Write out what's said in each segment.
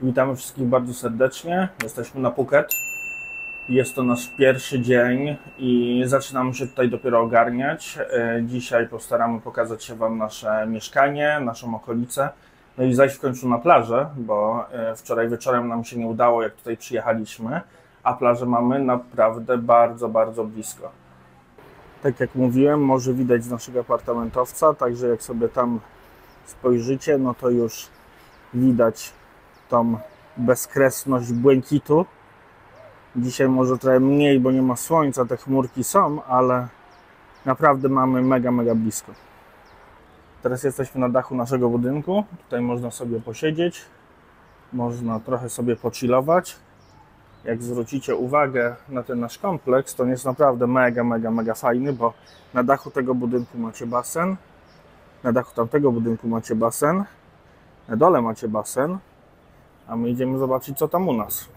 Witamy wszystkich bardzo serdecznie. Jesteśmy na Phuket. Jest to nasz pierwszy dzień i zaczynamy się tutaj dopiero ogarniać. Dzisiaj postaramy pokazać się Wam nasze mieszkanie, naszą okolicę. No i zajść w końcu na plażę, bo wczoraj wieczorem nam się nie udało, jak tutaj przyjechaliśmy, a plażę mamy naprawdę bardzo, bardzo blisko. Tak jak mówiłem, może widać z naszego apartamentowca, także jak sobie tam spojrzycie, no to już widać tą bezkresność błękitu. Dzisiaj może trochę mniej, bo nie ma słońca, te chmurki są, ale naprawdę mamy mega, mega blisko. Teraz jesteśmy na dachu naszego budynku. Tutaj można sobie posiedzieć, można trochę sobie pochillować. Jak zwrócicie uwagę na ten nasz kompleks, to on jest naprawdę mega, mega, mega fajny, bo na dachu tego budynku macie basen, na dachu tamtego budynku macie basen, na dole macie basen, a my idziemy zobaczyć, co tam u nas.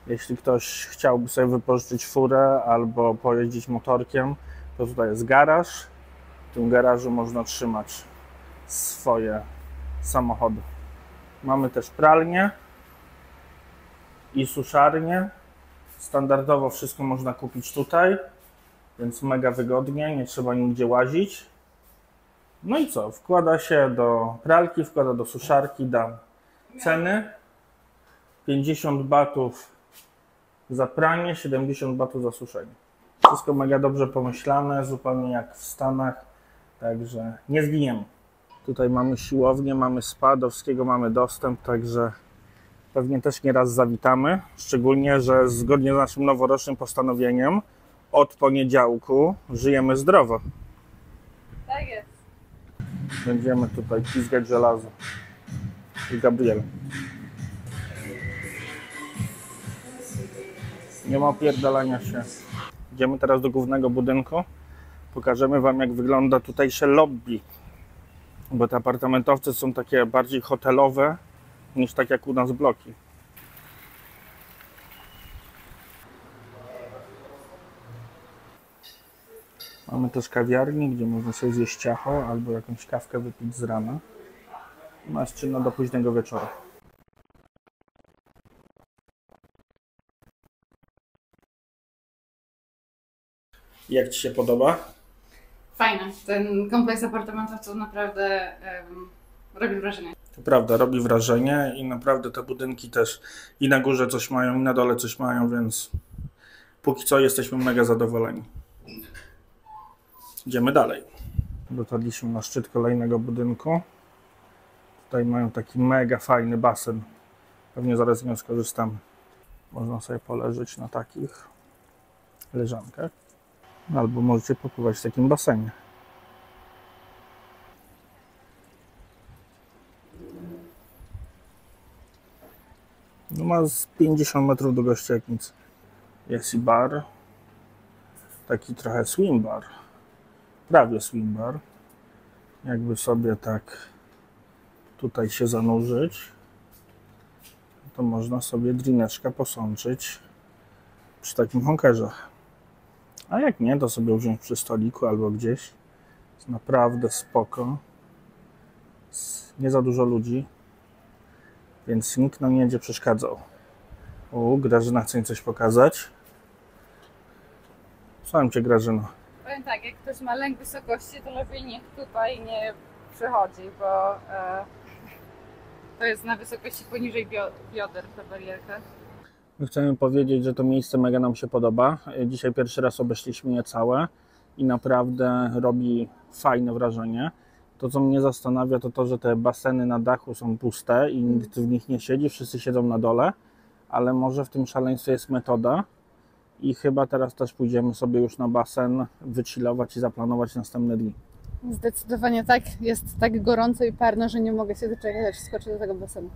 Jeśli ktoś chciałby sobie wypożyczyć furę albo pojeździć motorkiem, to tutaj jest garaż. W tym garażu można trzymać swoje samochody. Mamy też pralnię i suszarnię. Standardowo wszystko można kupić tutaj, więc mega wygodnie, nie trzeba nigdzie łazić. No i co? Wkłada się do pralki, wkłada do suszarki, dam ceny. 50 batów za pranie, 70 batów za suszenie. Wszystko mega dobrze pomyślane, zupełnie jak w Stanach, także nie zginiemy. Tutaj mamy siłownię, mamy spa, do wszystkiego mamy dostęp, także pewnie też nieraz zawitamy. Szczególnie, że zgodnie z naszym noworocznym postanowieniem od poniedziałku żyjemy zdrowo. Tak jest. Będziemy tutaj pizgać żelazo. I Gabriel. Nie ma opierdalania się. Idziemy teraz do głównego budynku. Pokażemy Wam, jak wygląda tutejsze lobby. Bo te apartamentowce są takie bardziej hotelowe niż tak jak u nas bloki. Mamy też kawiarnię, gdzie można sobie zjeść ciacho albo jakąś kawkę wypić z rana. No jest czynna do późnego wieczoru. Jak Ci się podoba? Fajne. Ten kompleks apartamentów to naprawdę robi wrażenie. To prawda, robi wrażenie i naprawdę te budynki też i na górze coś mają, i na dole coś mają, więc póki co jesteśmy mega zadowoleni. Idziemy dalej. Dotarliśmy na szczyt kolejnego budynku. Tutaj mają taki mega fajny basen. Pewnie zaraz z niego skorzystamy. Można sobie poleżeć na takich leżankach. Albo możecie popływać w takim basenie. No ma z 50 metrów długości jak nic. Jest i bar. Taki trochę swim bar. Prawie swim bar. Jakby sobie tak tutaj się zanurzyć, to można sobie drineczka posączyć przy takim honkerze. A jak nie, to sobie wziąć przy stoliku albo gdzieś. Jest naprawdę spoko. Nie za dużo ludzi, więc nikt nam nie będzie przeszkadzał. Grażyna chce mi coś pokazać. Słucham Cię, Grażyno. Powiem tak, jak ktoś ma lęk wysokości, to lepiej niech tutaj nie przychodzi, bo to jest na wysokości poniżej bioder ta barierka. My chcemy powiedzieć, że to miejsce mega nam się podoba. Dzisiaj pierwszy raz obeszliśmy je całe i naprawdę robi fajne wrażenie. To, co mnie zastanawia, to to, że te baseny na dachu są puste i nikt w nich nie siedzi, wszyscy siedzą na dole, ale może w tym szaleństwie jest metoda i chyba teraz też pójdziemy sobie już na basen, wychillować i zaplanować następne dni. Zdecydowanie tak. Jest tak gorąco i parno, że nie mogę się doczekać, skoczyć do tego basenu.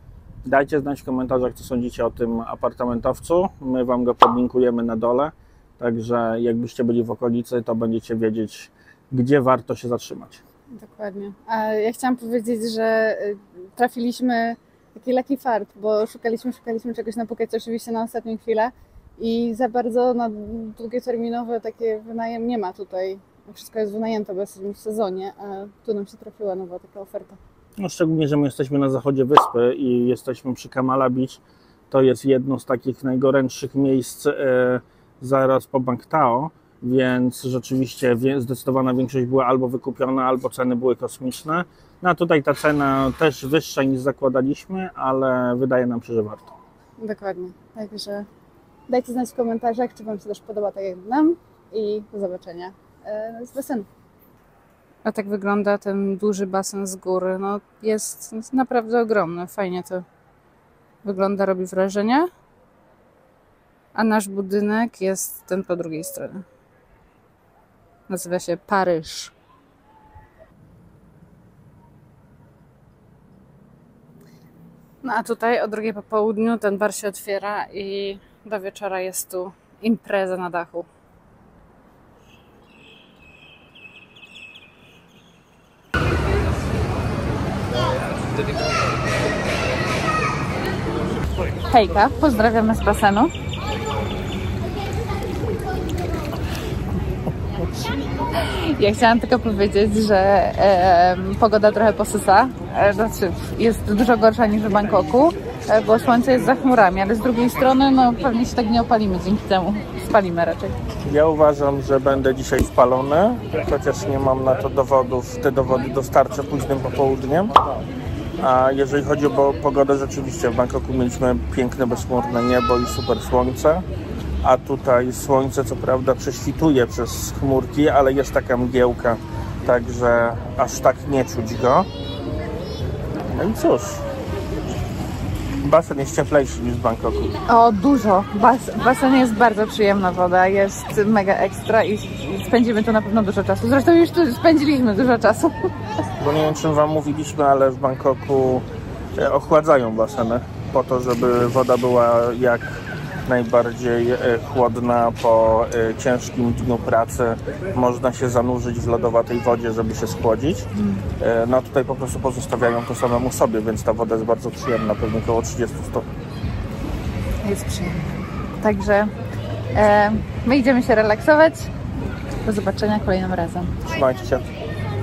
Dajcie znać w komentarzach, co sądzicie o tym apartamentowcu. My Wam go podlinkujemy na dole, także jakbyście byli w okolicy, to będziecie wiedzieć, gdzie warto się zatrzymać. Dokładnie. A ja chciałam powiedzieć, że trafiliśmy taki lucky fart, bo szukaliśmy czegoś na Phukecie, oczywiście na ostatnią chwilę i za bardzo na długoterminowe takie wynajem nie ma tutaj wszystko jest wynajęte, bo jesteśmy w sezonie, a tu nam się trafiła nowa taka oferta. No, szczególnie, że my jesteśmy na zachodzie wyspy i jesteśmy przy Kamala Beach. To jest jedno z takich najgorętszych miejsc zaraz po Bangtao, więc rzeczywiście zdecydowana większość była albo wykupiona, albo ceny były kosmiczne. No a tutaj ta cena też wyższa niż zakładaliśmy, ale wydaje nam się, że warto. Dokładnie, także dajcie znać w komentarzach, czy Wam się też podoba tak jak nam i do zobaczenia z basenu. A tak wygląda ten duży basen z góry. No jest naprawdę ogromny, fajnie to wygląda, robi wrażenie. A nasz budynek jest ten po drugiej stronie. Nazywa się Paryż. No a tutaj o 2 po południu ten bar się otwiera i do wieczora jest tu impreza na dachu. Hejka, pozdrawiamy z basenu. Ja chciałam tylko powiedzieć, że pogoda trochę posysa, znaczy jest dużo gorsza niż w Bangkoku, bo słońce jest za chmurami, ale z drugiej strony no pewnie się tak nie opalimy dzięki temu, spalimy raczej. Ja uważam, że będę dzisiaj spalony, chociaż nie mam na to dowodów. Te dowody dostarczę późnym popołudniem. A jeżeli chodzi o pogodę, rzeczywiście w Bangkoku mieliśmy piękne, bezchmurne niebo i super słońce. A tutaj słońce co prawda prześwituje przez chmurki, ale jest taka mgiełka, także aż tak nie czuć go. No i cóż, basen jest cieplejszy niż w Bangkoku. O, dużo. W basenie jest bardzo przyjemna woda, jest mega ekstra i spędzimy tu na pewno dużo czasu. Zresztą już tu spędziliśmy dużo czasu. Bo nie wiem, czym Wam mówiliśmy, ale w Bangkoku ochładzają baseny po to, żeby woda była jak najbardziej chłodna. Po ciężkim dniu pracy można się zanurzyć w lodowatej wodzie, żeby się schłodzić. No tutaj po prostu pozostawiają to samemu sobie, więc ta woda jest bardzo przyjemna, pewnie około 30 stopni. Jest przyjemna. Także my idziemy się relaksować. Do zobaczenia kolejnym razem. Trzymajcie się.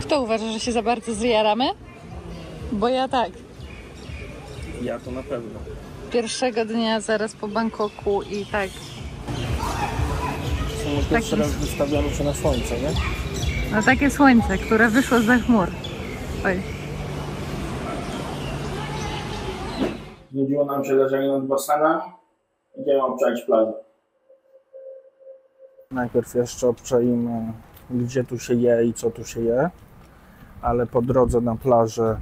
Kto uważa, że się za bardzo zjaramy? Bo ja tak. Ja to na pewno. Pierwszego dnia zaraz po Bangkoku i tak. Pierwszy raz wystawiamy się na słońce, nie? No takie słońce, które wyszło za chmur. Oj. Znudziło nam się leżenie nad basenem. Idziemy obczaić plażę. Najpierw jeszcze obczaimy, gdzie tu się je i co tu się je. Ale po drodze na plażę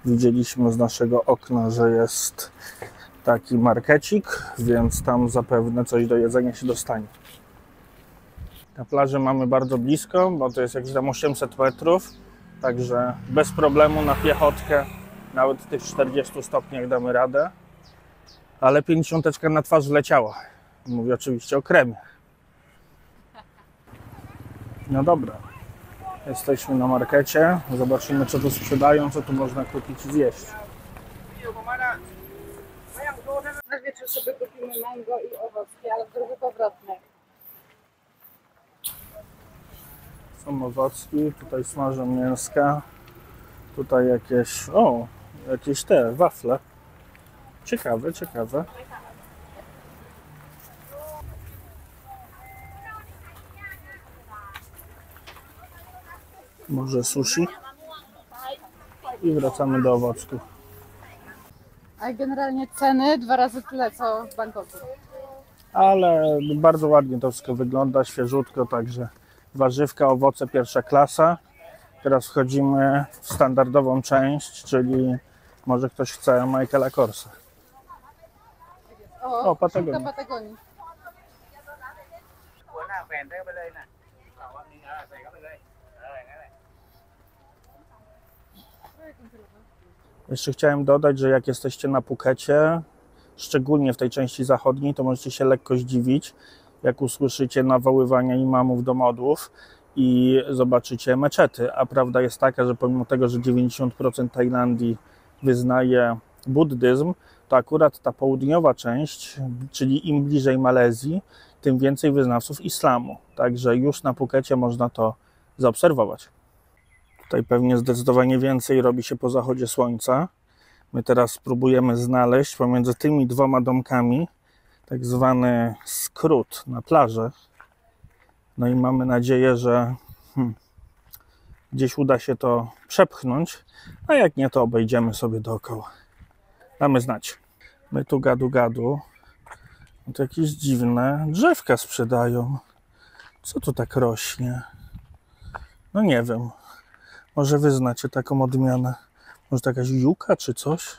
widzieliśmy z naszego okna, że jest taki markecik, więc tam zapewne coś do jedzenia się dostanie. Na plaży mamy bardzo blisko, bo to jest jakieś tam 800 metrów, także bez problemu na piechotkę, nawet w tych 40 stopniach damy radę. Ale 50 na twarz leciała. Mówię oczywiście o kremie. No dobra. Jesteśmy na markecie, zobaczymy co tu sprzedają, co tu można kupić i zjeść. Na wieczór sobie kupimy mango i owocki, ale w drodze powrotnej. Są owocki, tutaj smażą mięska, tutaj jakieś te wafle. Ciekawe, ciekawe. Może sushi i wracamy do owocków. A generalnie ceny 2 razy tyle co w Bangkoku. Ale bardzo ładnie to wszystko wygląda, świeżutko, także warzywka, owoce pierwsza klasa. Teraz wchodzimy w standardową część, czyli może ktoś chce Michaela Korsa. O, Patagonii. Patagonii. Jeszcze chciałem dodać, że jak jesteście na Phukecie, szczególnie w tej części zachodniej, to możecie się lekko zdziwić, jak usłyszycie nawoływania imamów do modłów i zobaczycie meczety. A prawda jest taka, że pomimo tego, że 90% Tajlandii wyznaje buddyzm, to akurat ta południowa część, czyli im bliżej Malezji, tym więcej wyznawców islamu. Także już na Phukecie można to zaobserwować. Tutaj pewnie zdecydowanie więcej robi się po zachodzie słońca. My teraz spróbujemy znaleźć pomiędzy tymi dwoma domkami tak zwany skrót na plażę. No i mamy nadzieję, że gdzieś uda się to przepchnąć, a jak nie, to obejdziemy sobie dookoła. Damy znać. My tu gadu. No to jakieś dziwne drzewka sprzedają. Co tu tak rośnie? No nie wiem. Może wy znacie taką odmianę. Może to jakaś juka czy coś?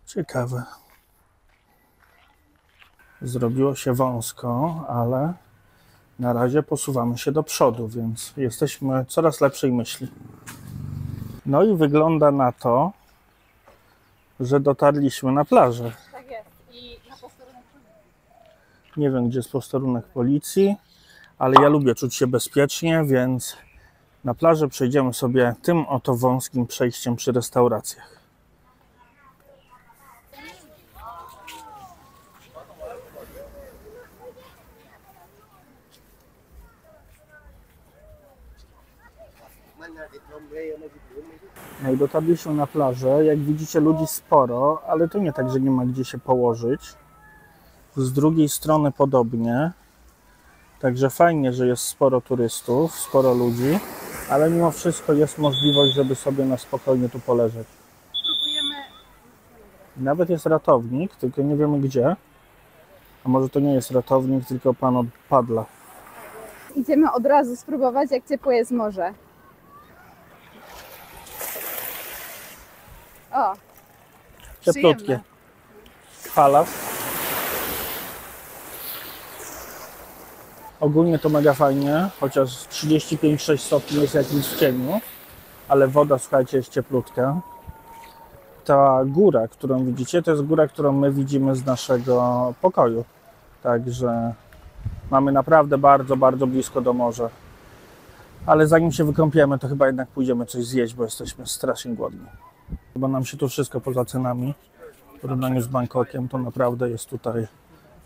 Ciekawe. Zrobiło się wąsko, ale na razie posuwamy się do przodu, więc jesteśmy coraz lepszej myśli. No i wygląda na to, że dotarliśmy na plażę. Tak jest. I na posterunek. Nie wiem, gdzie jest posterunek policji, ale ja lubię czuć się bezpiecznie, więc na plażę przejdziemy sobie tym oto wąskim przejściem przy restauracjach. No i dotarliśmy na plażę. Jak widzicie, ludzi sporo, ale to nie tak, że nie ma gdzie się położyć. Z drugiej strony podobnie. Także fajnie, że jest sporo turystów, sporo ludzi, ale mimo wszystko jest możliwość, żeby sobie na spokojnie tu poleżeć. Spróbujemy. Nawet jest ratownik, tylko nie wiemy gdzie. A może to nie jest ratownik, tylko pan od padla. Idziemy od razu spróbować, jak ciepłe jest morze. O, Cieplutkie. przyjemne. Fala. Ogólnie to mega fajnie, chociaż 35-6 stopni jest jakimś w cieniu, ale woda, słuchajcie, jest cieplutka. Ta góra, którą widzicie, to jest góra, którą my widzimy z naszego pokoju. Także mamy naprawdę bardzo blisko do morza. Ale zanim się wykąpiemy, to chyba jednak pójdziemy coś zjeść, bo jesteśmy strasznie głodni. Chyba nam się tu wszystko poza cenami, w porównaniu z Bangkokiem, to naprawdę jest tutaj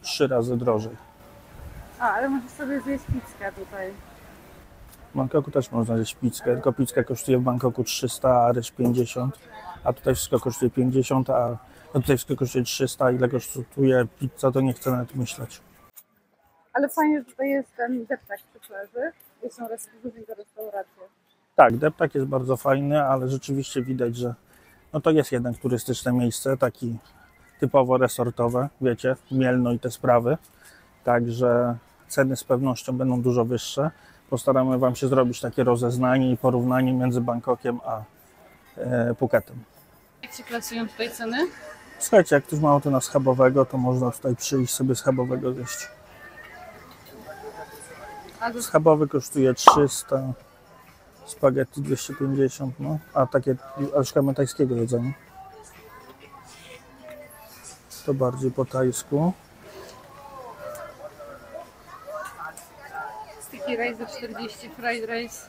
3 razy drożej. A, ale możesz sobie zjeść pizzkę tutaj. W Bangkoku też można zjeść pizzkę, tylko pizza kosztuje w Bangkoku 300, a ryż 50, a tutaj wszystko kosztuje 50, a tutaj wszystko kosztuje 300, ile kosztuje pizza, to nie chcę nawet myśleć. Ale fajnie, że tutaj jest ten deptak przy plaży i są różne restauracje. Tak, deptak jest bardzo fajny, ale rzeczywiście widać, że no to jest jednak turystyczne miejsce, taki typowo resortowe, wiecie, Mielno i te sprawy. Także ceny z pewnością będą dużo wyższe. Postaramy Wam się zrobić takie rozeznanie i porównanie między Bangkokiem a Phuketem. Jak się klasują tutaj ceny? Słuchajcie, jak ktoś ma ochotę na schabowego, to można tutaj przyjść sobie schabowego zjeść. Schabowy kosztuje 300, spaghetti 250, no, a takie, ale szukamy tajskiego jedzenia. To bardziej po tajsku. Sticky rice za 40, fried rice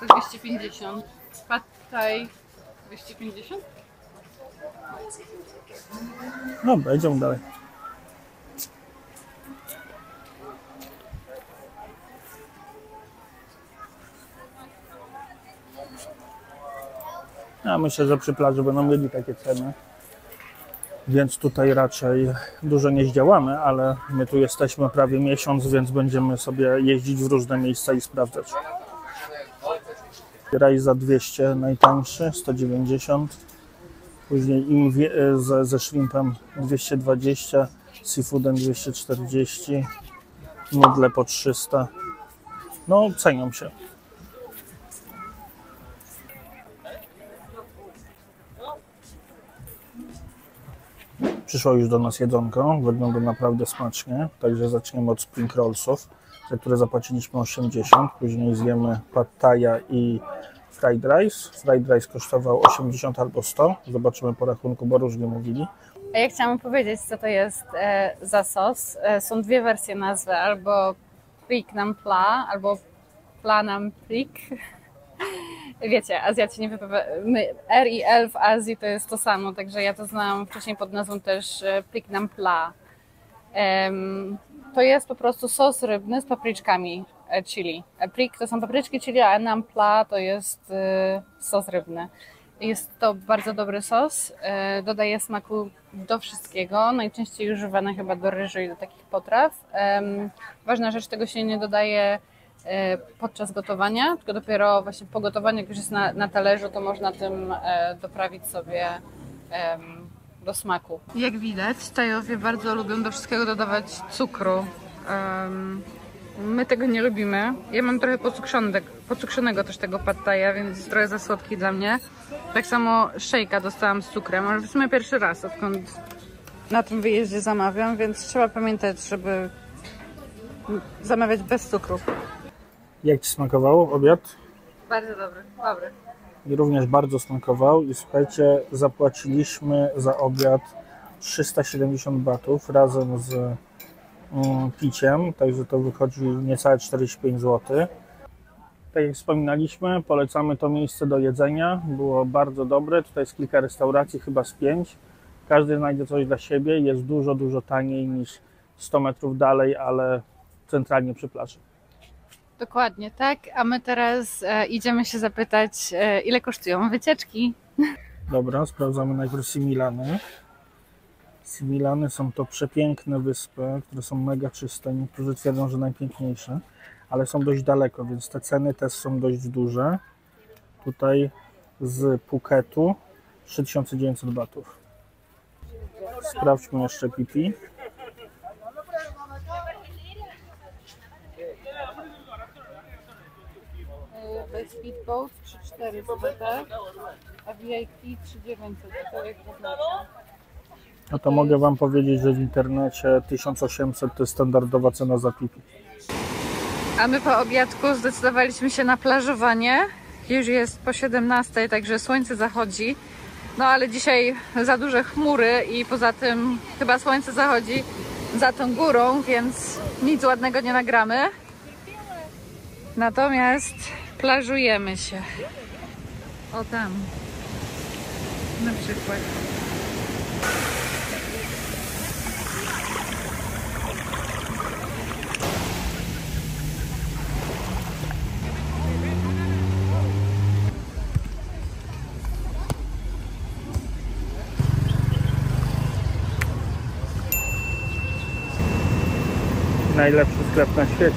za 250, pad thai 250. Dobra, idziemy dalej. Ja myślę, że przy plaży będą mieli takie ceny, więc tutaj raczej dużo nie zdziałamy, ale my tu jesteśmy prawie miesiąc, więc będziemy sobie jeździć w różne miejsca i sprawdzać. Rajs za 200 najtańszy, 190, później ze shrimpem 220, seafoodem 240, nudle po 300, no cenią się. Przyszło już do nas jedzonko, wygląda naprawdę smacznie, także zaczniemy od spring rollsów, za które zapłaciliśmy 80, później zjemy pad thaia i fried rice. Fried rice kosztował 80 albo 100, zobaczymy po rachunku, bo różnie mówili. A ja chciałam powiedzieć, co to jest za sos. Są dwie wersje nazwy, albo Prik Nam Pla, albo Pla Nam Prik. Wiecie, Azjaci nie wypowiadają. R i L w Azji to jest to samo, także ja to znałam wcześniej pod nazwą też Prik Nam Pla. To jest po prostu sos rybny z papryczkami. chili. Prik to są papryczki chili, a nampla to jest sos rybny. Jest to bardzo dobry sos, dodaje smaku do wszystkiego, najczęściej używany chyba do ryżu i do takich potraw. Ważna rzecz, tego się nie dodaje podczas gotowania, tylko dopiero właśnie po gotowaniu, jak już jest na talerzu, to można tym doprawić sobie do smaku. Jak widać, Tajowie bardzo lubią do wszystkiego dodawać cukru. My tego nie lubimy. Ja mam trochę pocukrzonego też tego pad thaja, więc jest trochę za słodki dla mnie. Tak samo szejka dostałam z cukrem, ale w sumie pierwszy raz, odkąd na tym wyjeździe zamawiam, więc trzeba pamiętać, żeby zamawiać bez cukru. Jak Ci smakował obiad? Bardzo dobry, dobry. Mi również bardzo smakował i słuchajcie, zapłaciliśmy za obiad 370 batów razem z piciem, także to wychodzi niecałe 45 zł. Tak jak wspominaliśmy, polecamy to miejsce do jedzenia, było bardzo dobre, tutaj jest kilka restauracji, chyba z 5. Każdy znajdzie coś dla siebie, jest dużo taniej niż 100 metrów dalej, ale centralnie przy plaży. Dokładnie, tak. A my teraz idziemy się zapytać, ile kosztują wycieczki. Dobra, sprawdzamy najpierw Similany. Similany są to przepiękne wyspy, które są mega czyste. Niektórzy twierdzą, że najpiękniejsze, ale są dość daleko, więc te ceny też są dość duże. Tutaj z Phuketu 3900 batów. Sprawdźmy jeszcze Pipi. Speedboat 3400, a VIP 3900. To jak to znaczy? No to mogę Wam powiedzieć, że w internecie 1800 to jest standardowa cena za Pipi. A my po obiadku zdecydowaliśmy się na plażowanie. Już jest po 17, także słońce zachodzi. No ale dzisiaj za duże chmury i poza tym chyba słońce zachodzi za tą górą, więc nic ładnego nie nagramy. Natomiast plażujemy się. O tam. Na przykład. Najlepszy sklep na świecie.